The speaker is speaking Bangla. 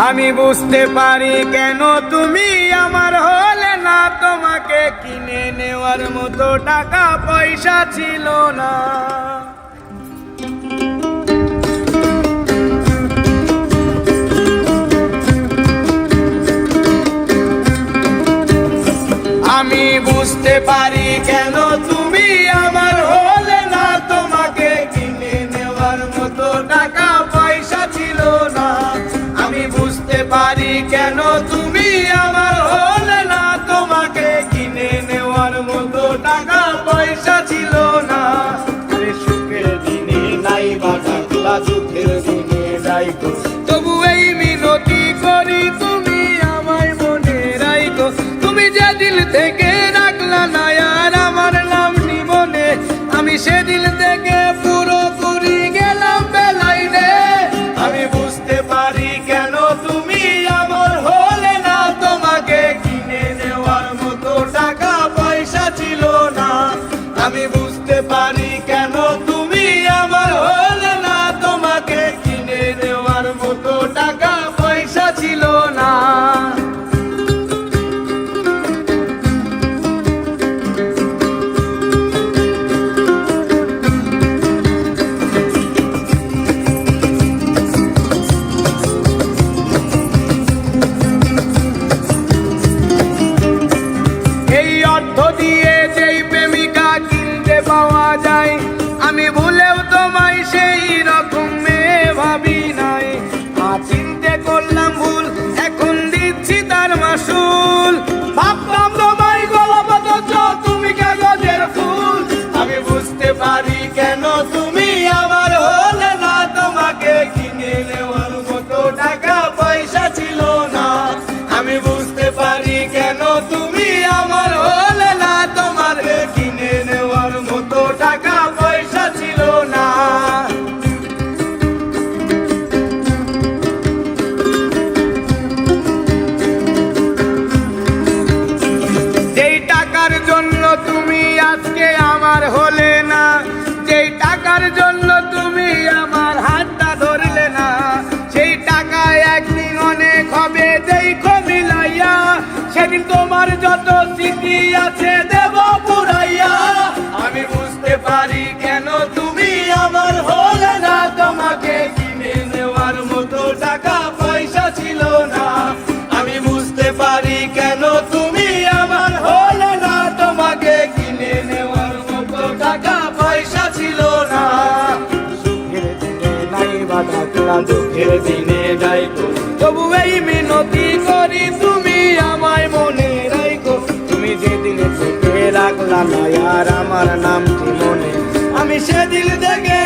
আমি বুঝতে পারি কেন তুমি আমার হলে না, তোমাকে কিনে নেওয়ার মতো টাকা পয়সা ছিল না। আমি বুঝতে পারি কেন তুমি আমার হলে না, তোমাকে কিনে নেওয়ার মতো টাকা পয়সা ছিল না। আমি বুঝতে পারি কেন তুমি আমার হলে না, তোমাকে কিনে নেওয়ার মতো টাকা পয়সা ছিল না। সুখের দিনে নাই বা টাকা, দুঃখের দিনে নাই, তবু এই মিনতি করি তুমি আমায় মনে রাখো। তুমি যে দিল থেকে রাখলা না আর আমার নাম নিমনে, আমি সেদিন থেকে পুরোপুরি গেলাম বেলাই রে। আমি বুঝতে পারি কেন তুমি আমার হলে না, তোমাকে কিনে নেওয়ার মতো টাকা পয়সা ছিল না। আমি বুঝতে পারি কেন তুমি আমার হলে না, তোমাকে কিনে নেওয়ার মতো টাকা পয়সা ছিল না। দিয়ে যেই প্রেমিকা কিনতে পাওয়া যায়, আমি ভুলেও তোমায় সেই রকম মেয়ে ভাবি নাই। চিনতে করলাম ভুল, এখন দিচ্ছি তার মাসুল। ভাবতাম তোমায় গোলাপ তুমি কাগজের ফুল। আমি বুঝতে পারি কেন তুমি আমার হলে না, তোমাকে কিনে নেওয়ার মতো টাকা পয়সা ছিল না। আমি বুঝতে পারি কেন তুমি আমার হলে না, তোমাকে কিনে নেওয়ার মতো টাকা পয়সা ছিল না। যেই টাকার জন্য তুমি আজকে আমার হলে না, যেই টাকার জন্য তুমি আমার হাতটা ধরলে না, সেই টাকায় একদিন অনেক হবে দেখো মিলাইয়া। সেদিন তোমার যত স্মৃতি আছে দেব পুরাইয়া। আমি বুঝতে পারি কেন তুমি আমার হলে না, তোমাকে কিনে নেওয়ার মতো টাকা পয়সা ছিল না। আমি বুঝতে পারি কেন তুমি আমার হলে না, তোমাকে কিনে নেওয়ার মতো টাকা পয়সা ছিল না। সুখের দিনে নাই বা থাকলা, দুঃখের দিনে যাই, তবু এই মিনতি করি তুমি আমায় মনে রাখো। তুমি যে দিল থেকে রাখলা না আর আমার নামটি মনে, আমি সে দিল থেকে